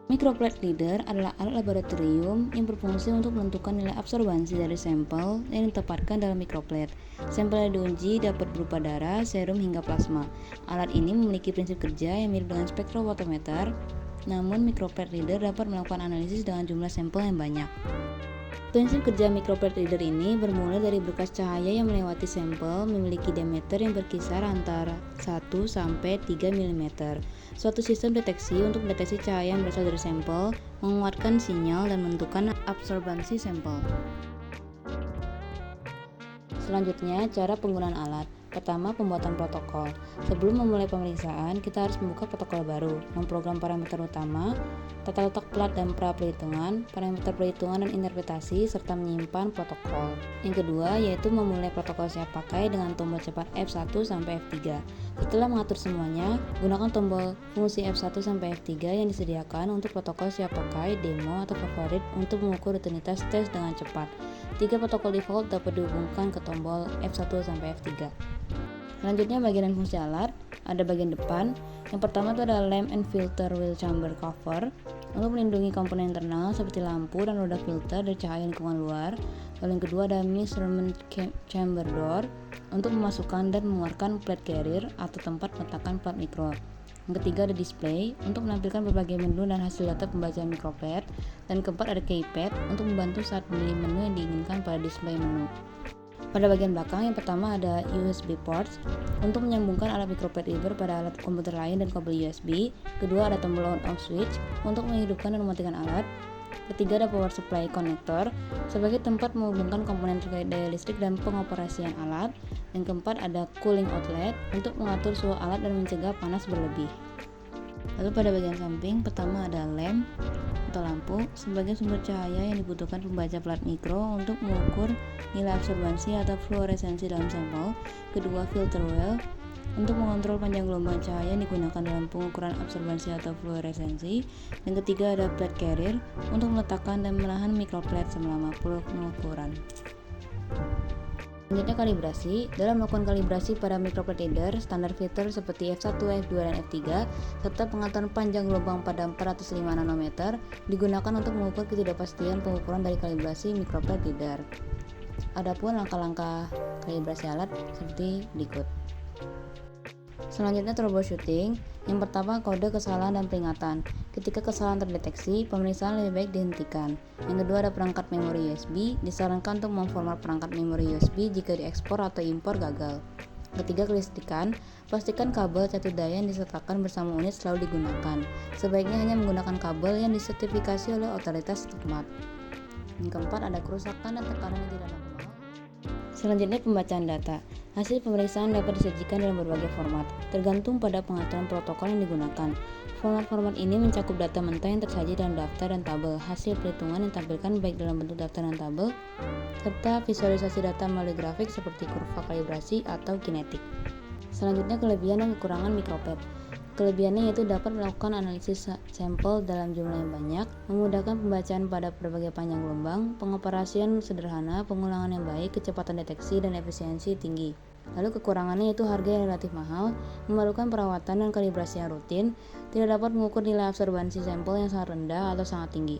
Microplate reader adalah alat laboratorium yang berfungsi untuk menentukan nilai absorbansi dari sampel yang ditempatkan dalam microplate. Sampel yang diuji dapat berupa darah, serum, hingga plasma. Alat ini memiliki prinsip kerja yang mirip dengan spektrofotometer, namun microplate reader dapat melakukan analisis dengan jumlah sampel yang banyak. Prinsip kerja microplate reader ini bermula dari berkas cahaya yang melewati sampel memiliki diameter yang berkisar antara 1 sampai 3 mm. Suatu sistem deteksi untuk mendeteksi cahaya yang berasal dari sampel, menguatkan sinyal dan menentukan absorbansi sampel. Selanjutnya, cara penggunaan alat. Pertama, pembuatan protokol. Sebelum memulai pemeriksaan, kita harus membuka protokol baru, memprogram parameter utama, tata letak plat dan pra-perhitungan, parameter perhitungan dan interpretasi, serta menyimpan protokol. Yang kedua, yaitu memulai protokol siap pakai dengan tombol cepat F1 sampai F3. Setelah mengatur semuanya, gunakan tombol fungsi F1 sampai F3 yang disediakan untuk protokol siap pakai, demo, atau favorit untuk mengukur rutinitas tes dengan cepat. 3 protokol default dapat dihubungkan ke tombol F1 sampai F3. Selanjutnya, bagian dan fungsi alat. Ada bagian depan. Yang pertama itu adalah lamp and filter wheel chamber cover untuk melindungi komponen internal seperti lampu dan roda filter dari cahaya lingkungan luar. Lalu yang kedua ada measurement chamber door untuk memasukkan dan mengeluarkan plate carrier atau tempat meletakkan plat mikro. Yang ketiga ada display untuk menampilkan berbagai menu dan hasil data pembacaan microplate. Dan keempat ada keypad untuk membantu saat memilih menu yang diinginkan pada display menu. Pada bagian belakang, yang pertama ada USB ports untuk menyambungkan alat microplate reader pada alat komputer lain dan kabel USB. Kedua ada tombol on off switch untuk menghidupkan dan mematikan alat. Ketiga ada power supply connector sebagai tempat menghubungkan komponen terkait daya listrik dan pengoperasian alat. Yang keempat ada cooling outlet untuk mengatur suhu alat dan mencegah panas berlebih. Lalu pada bagian samping, pertama ada lamp atau lampu sebagai sumber cahaya yang dibutuhkan pembaca plat mikro untuk mengukur nilai absorbansi atau fluoresensi dalam sampel. Kedua, filter wheel untuk mengontrol panjang gelombang cahaya yang digunakan dalam pengukuran absorbansi atau fluoresensi. Dan ketiga ada plate carrier untuk meletakkan dan menahan microplate selama pengukuran. Selanjutnya kalibrasi. Dalam melakukan kalibrasi pada microplate reader, standar filter seperti F1, F2, dan F3 serta pengaturan panjang gelombang pada 405 nanometer digunakan untuk mengukur ketidakpastian pengukuran dari kalibrasi microplate reader. Adapun langkah-langkah kalibrasi alat seperti berikut. Selanjutnya troubleshooting. Yang pertama, kode kesalahan dan peringatan. Ketika kesalahan terdeteksi, pemeriksaan lebih baik dihentikan. Yang kedua ada perangkat memori USB. Disarankan untuk memformat perangkat memori USB jika diekspor atau impor gagal. Ketiga, kelistrikan. Pastikan kabel catur daya yang disertakan bersama unit selalu digunakan. Sebaiknya hanya menggunakan kabel yang disertifikasi oleh otoritas setempat. Yang keempat ada kerusakan dan tekanan yang tidak normal. Selanjutnya pembacaan data. Hasil pemeriksaan dapat disajikan dalam berbagai format, tergantung pada pengaturan protokol yang digunakan. Format-format ini mencakup data mentah yang tersaji dalam daftar dan tabel, hasil perhitungan yang ditampilkan baik dalam bentuk daftar dan tabel, serta visualisasi data melalui grafik seperti kurva kalibrasi atau kinetik. Selanjutnya kelebihan dan kekurangan microplate. Kelebihannya yaitu dapat melakukan analisis sampel dalam jumlah yang banyak, memudahkan pembacaan pada berbagai panjang gelombang, pengoperasian sederhana, pengulangan yang baik, kecepatan deteksi, dan efisiensi tinggi. Lalu kekurangannya yaitu harga yang relatif mahal, memerlukan perawatan dan kalibrasi yang rutin, tidak dapat mengukur nilai absorbansi sampel yang sangat rendah atau sangat tinggi.